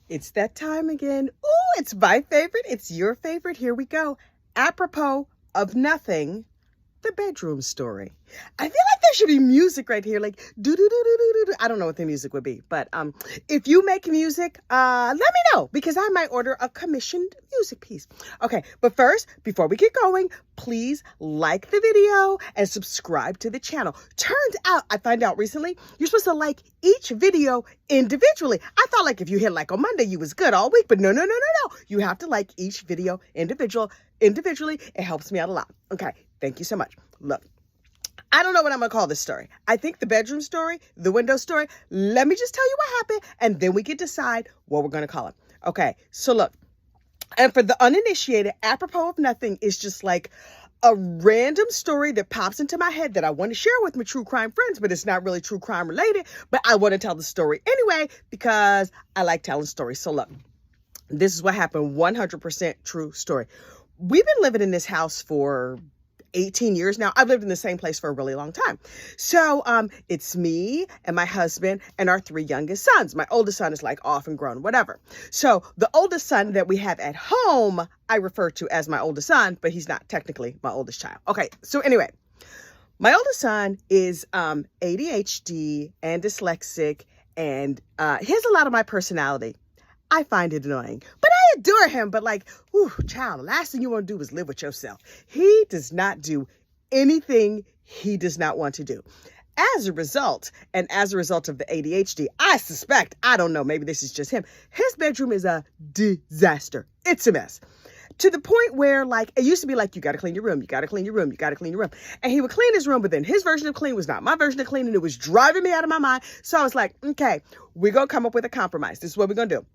It's that time again. Ooh, it's my favorite. It's your favorite. Here we go. Apropos of Nothing, the bedroom story. I feel like there should be music right here, like do do do do do do. I don't know what the music would be, but if you make music, let me know because I might order a commissioned music piece. Okay, but first, before we get going, please like the video and subscribe to the channel. Turns out, I found out recently, you're supposed to like each video individually. I thought like if you hit like on Monday, you was good all week, but no. You have to like each video individually. It helps me out a lot. Okay, thank you so much. Look, I don't know what I'm going to call this story. I think the bedroom story, the window story. Let me just tell you what happened, and then we can decide what we're going to call it. Okay, so look, and for the uninitiated, Apropos of Nothing is just like a random story that pops into my head that I want to share with my true crime friends, but it's not really true crime related, but I want to tell the story anyway because I like telling stories. So look, this is what happened, 100% true story. We've been living in this house for 18 years now. I've lived in the same place for a really long time. So it's me and my husband and our three youngest sons. My oldest son is like off and grown, whatever. So the oldest son that we have at home, I refer to as my oldest son, but he's not technically my oldest child. Okay, so anyway, my oldest son is ADHD and dyslexic, and he has a lot of my personality. I find it annoying, but I adore him. But like, whew, child, the last thing you want to do is live with yourself. He does not do anything he does not want to do. As a result of the ADHD, I suspect, I don't know, maybe this is just him, his bedroom is a disaster. It's a mess. To the point where, like, it used to be like, you got to clean your room, you got to clean your room, you got to clean your room. And he would clean his room, but then his version of clean was not my version of clean, and it was driving me out of my mind. So I was like, okay, we're going to come up with a compromise. This is what we're going to do.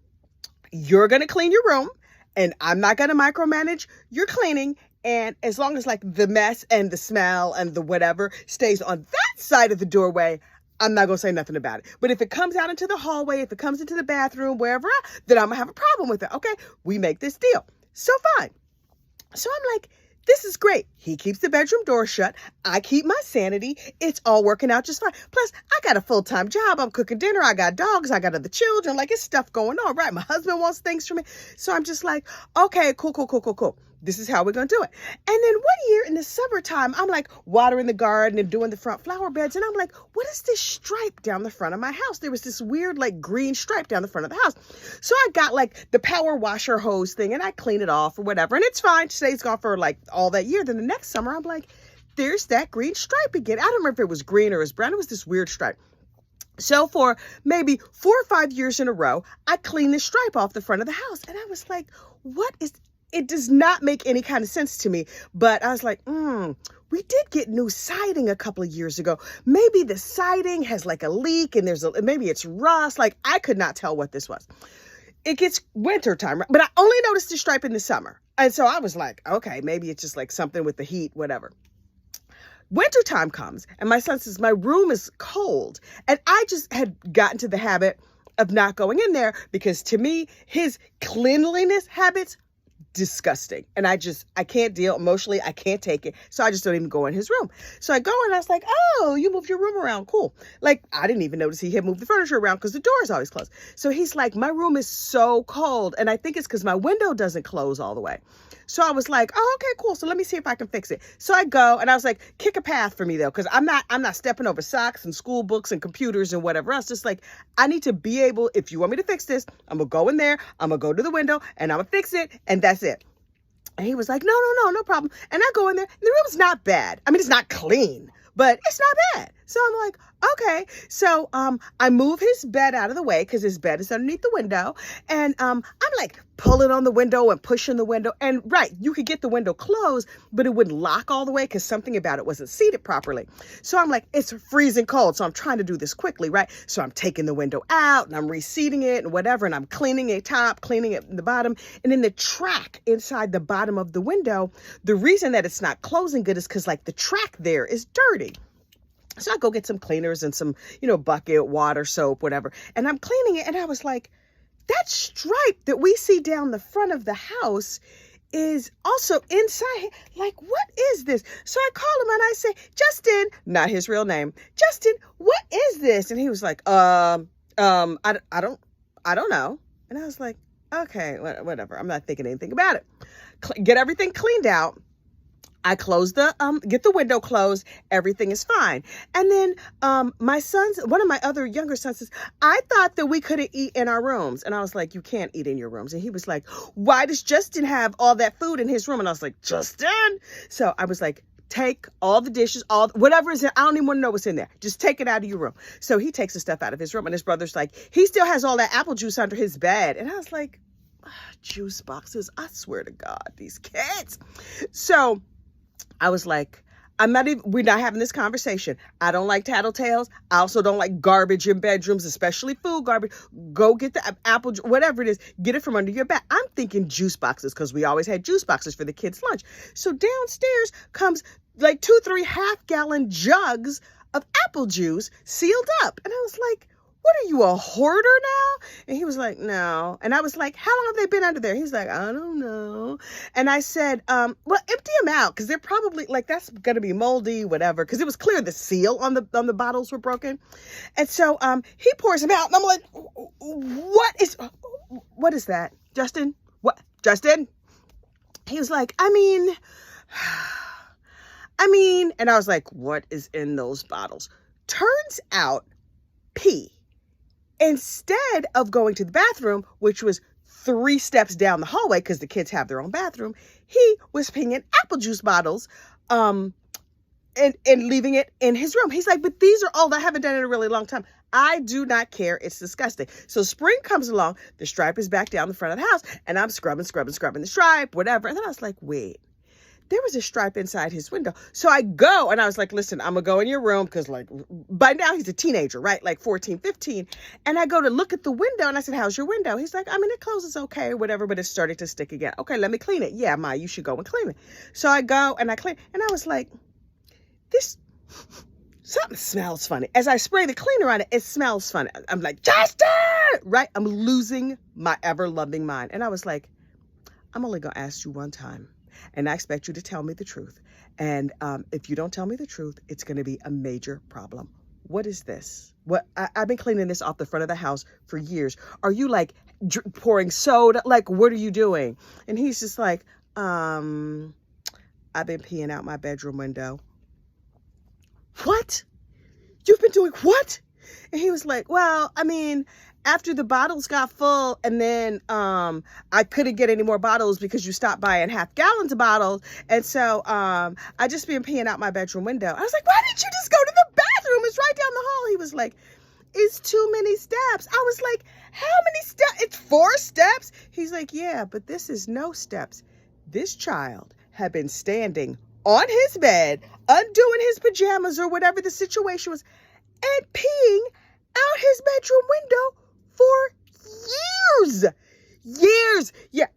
You're going to clean your room, and I'm not going to micromanage your cleaning. And as long as like the mess and the smell and the whatever stays on that side of the doorway, I'm not going to say nothing about it. But if it comes out into the hallway, if it comes into the bathroom, wherever, then I'm going to have a problem with it. Okay, we make this deal. So fine. So I'm like, this is great. He keeps the bedroom door shut. I keep my sanity. It's all working out just fine. Plus, I got a full-time job. I'm cooking dinner. I got dogs. I got other children. Like, it's stuff going on, right? My husband wants things from me. So I'm just like, okay, cool. This is how we're going to do it. And then one year in the summertime, I'm like watering the garden and doing the front flower beds. And I'm like, what is this stripe down the front of my house? There was this weird like green stripe down the front of the house. So I got like the power washer hose thing and I clean it off or whatever. And it's fine. It stays gone for like all that year. Then the next summer, I'm like, there's that green stripe again. I don't remember if it was green or it was brown. It was this weird stripe. So for maybe 4 or 5 years in a row, I cleaned this stripe off the front of the house. And I was like, it does not make any kind of sense to me. But I was like, we did get new siding a couple of years ago. Maybe the siding has like a leak and maybe it's rust. Like I could not tell what this was. It gets winter time, right? But I only noticed the stripe in the summer. And so I was like, okay, maybe it's just like something with the heat, whatever. Wintertime comes and my son says, my room is cold. And I just had gotten to the habit of not going in there because to me, his cleanliness habits, disgusting. And I can't deal emotionally. I can't take it. So I just don't even go in his room. So I go and I was like, oh, you moved your room around. Cool. Like I didn't even notice he had moved the furniture around because the door is always closed. So he's like, my room is so cold. And I think it's because my window doesn't close all the way. So I was like, oh, okay, cool. So let me see if I can fix it. So I go and I was like, kick a path for me though. Cause I'm not stepping over socks and school books and computers and whatever else. Just like, I need to be able, if you want me to fix this, I'm gonna go in there, I'm gonna go to the window and I'm gonna fix it. And that's it. And he was like, no problem. And I go in there and the room's not bad. I mean, it's not clean, but it's not bad. So I'm like, okay. So I move his bed out of the way because his bed is underneath the window. And I'm like pulling on the window and pushing the window. And right, you could get the window closed, but it wouldn't lock all the way because something about it wasn't seated properly. So I'm like, it's freezing cold. So I'm trying to do this quickly, right? So I'm taking the window out and I'm reseating it and whatever. And I'm cleaning it top, cleaning it in the bottom. And then the track inside the bottom of the window, the reason that it's not closing good is because like the track there is dirty. So I go get some cleaners and some, bucket, water, soap, whatever. And I'm cleaning it. And I was like, that stripe that we see down the front of the house is also inside. Like, what is this? So I call him and I say, Justin, not his real name. Justin, what is this? And he was like, I don't know. And I was like, okay, whatever. I'm not thinking anything about it. Get everything cleaned out. I close get the window closed. Everything is fine. And then one of my other younger sons says, I thought that we couldn't eat in our rooms. And I was like, you can't eat in your rooms. And he was like, why does Justin have all that food in his room? And I was like, Justin? So I was like, take all the dishes, whatever is in, I don't even want to know what's in there. Just take it out of your room. So he takes the stuff out of his room, and his brother's like, he still has all that apple juice under his bed. And I was like, juice boxes, I swear to God, these kids. So I was like, we're not having this conversation. I don't like tattletales. I also don't like garbage in bedrooms, especially food garbage. Go get the apple, whatever it is, get it from under your bed. I'm thinking juice boxes, because we always had juice boxes for the kids' lunch. So downstairs comes like 2-3 half-gallon jugs of apple juice sealed up. And I was like, what are you, a hoarder now? And he was like, no. And I was like, how long have they been under there? He's like, I don't know. And I said, well, empty them out, because they're probably like, that's going to be moldy, whatever. Because it was clear the seal on the bottles were broken. And so he pours them out, and I'm like, what is that? Justin? What? Justin? He was like, I mean, and I was like, what is in those bottles? Turns out, pee. Instead of going to the bathroom, which was 3 steps down the hallway, because the kids have their own bathroom, he was peeing in apple juice bottles and leaving it in his room. He's like, but these are old. I haven't done it in a really long time. I do not care. It's disgusting. So spring comes along. The stripe is back down the front of the house, and I'm scrubbing the stripe, whatever. And then I was like, wait. There was a stripe inside his window. So I go, and I was like, listen, I'm going to go in your room, because like by now he's a teenager, right? Like 14, 15. And I go to look at the window, and I said, how's your window? He's like, I mean, it closes okay or whatever, but it's starting to stick again. Okay, let me clean it. Yeah, Ma, you should go and clean it. So I go and I clean, and I was like, something smells funny. As I spray the cleaner on it, it smells funny. I'm like, Justin, right? I'm losing my ever-loving mind. And I was like, I'm only going to ask you one time. And I expect you to tell me the truth. And if you don't tell me the truth, it's going to be a major problem. What is this? I've been cleaning this off the front of the house for years. Are you like pouring soda? Like, what are you doing? And he's just like, I've been peeing out my bedroom window. What? You've been doing what? And he was like, well, I mean, after the bottles got full, and then I couldn't get any more bottles because you stopped buying half-gallons of bottles. And so I just been peeing out my bedroom window. I was like, why didn't you just go to the bathroom? It's right down the hall. He was like, it's too many steps. I was like, how many steps? It's 4 steps. He's like, yeah, but this is no steps. This child had been standing on his bed, undoing his pajamas or whatever the situation was, and peeing out his bedroom window for years. Yeah.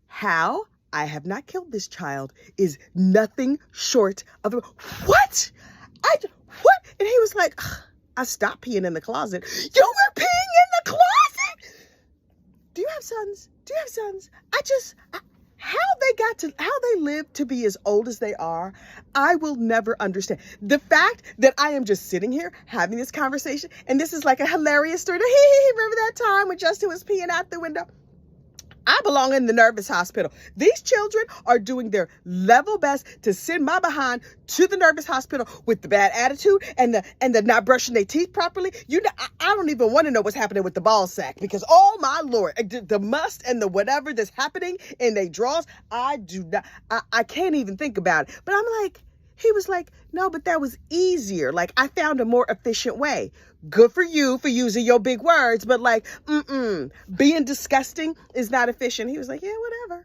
How I have not killed this child is nothing short of what? And he was like, I stopped peeing in the closet. You were peeing in the closet? Do you have sons? How they live to be as old as they are, I will never understand. The fact that I am just sitting here having this conversation, and this is like a hilarious story. Remember that time when Justin was peeing out the window? I belong in the nervous hospital. These children are doing their level best to send my behind to the nervous hospital with the bad attitude and the not brushing their teeth properly. You know, I don't even want to know what's happening with the ball sack, because oh my Lord, the must and the whatever that's happening in their drawers, I can't even think about it. But I'm like, he was like, no, but that was easier. Like, I found a more efficient way. Good for you for using your big words, but like, being disgusting is not efficient. He was like, yeah, whatever.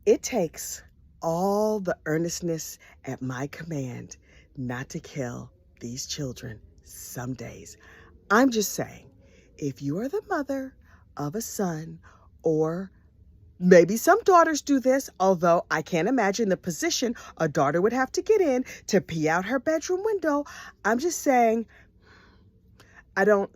It takes all the earnestness at my command not to kill these children some days. I'm just saying, if you are the mother of a son, or maybe some daughters do this, although I can't imagine the position a daughter would have to get in to pee out her bedroom window. I'm just saying, how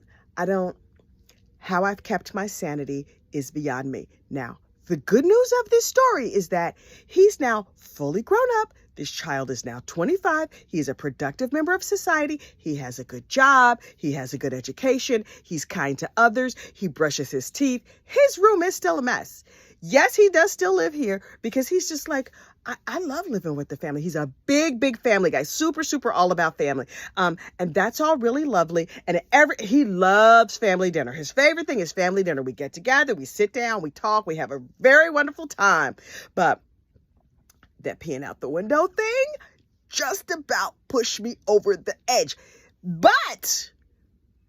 I've kept my sanity is beyond me. Now, the good news of this story is that he's now fully grown up. This child is now 25. He's a productive member of society. He has a good job. He has a good education. He's kind to others. He brushes his teeth. His room is still a mess. Yes, he does still live here because he's just like, I love living with the family. He's a big family guy, super all about family. And that's all really lovely. And he loves family dinner. His favorite thing is family dinner. We get together, we sit down, we talk, we have a very wonderful time. But that peeing out the window thing just about pushed me over the edge. But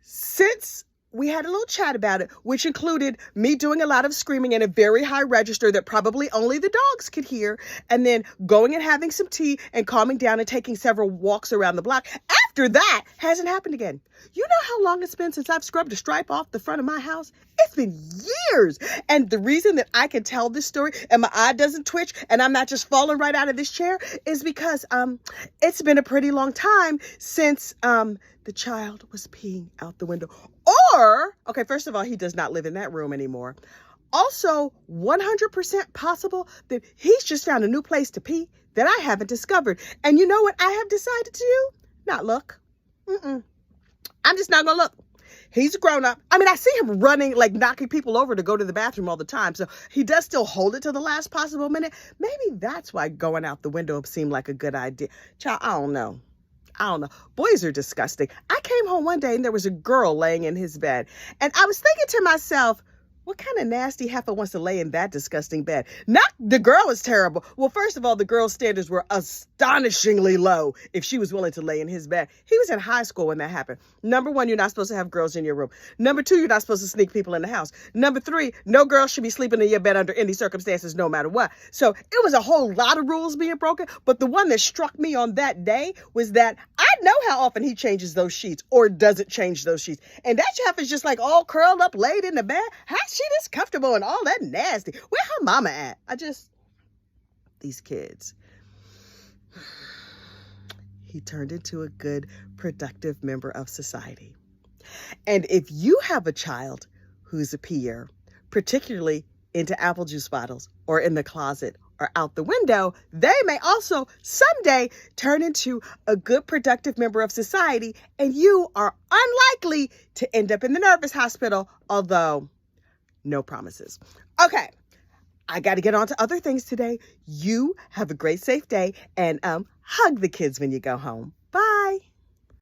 since we had a little chat about it, which included me doing a lot of screaming in a very high register that probably only the dogs could hear, and then going and having some tea and calming down and taking several walks around the block. After that, hasn't happened again. You know how long it's been since I've scrubbed a stripe off the front of my house? It's been years. And the reason that I can tell this story and my eye doesn't twitch and I'm not just falling right out of this chair is because it's been a pretty long time since the child was peeing out the window. Or, okay, first of all, he does not live in that room anymore. Also, 100% possible that he's just found a new place to pee that I haven't discovered. And you know what I have decided to do? Not look. I'm just not going to look. He's a grown up. I mean, I see him running, like knocking people over to go to the bathroom all the time. So he does still hold it to the last possible minute. Maybe that's why going out the window seemed like a good idea. Child, I don't know. Boys are disgusting. I came home one day and there was a girl laying in his bed. And I was thinking to myself, what kind of nasty heifer wants to lay in that disgusting bed? Not the girl is terrible. Well, first of all, the girl's standards were astonishingly low if she was willing to lay in his bed. He was in high school when that happened. Number one, you're not supposed to have girls in your room. Number two, you're not supposed to sneak people in the house. Number three, no girl should be sleeping in your bed under any circumstances, no matter what. So it was a whole lot of rules being broken. But the one that struck me on that day was that I know how often he changes those sheets or doesn't change those sheets. And that heifer is just like all curled up, laid in the bed. How's she this comfortable and all that nasty? Where her mama at? These kids. He turned into a good, productive member of society. And if you have a child who's a peer, particularly into apple juice bottles or in the closet or out the window, they may also someday turn into a good, productive member of society, and you are unlikely to end up in the nervous hospital, although no promises. Okay, I got to get on to other things today. You have a great, safe day, and hug the kids when you go home. Bye.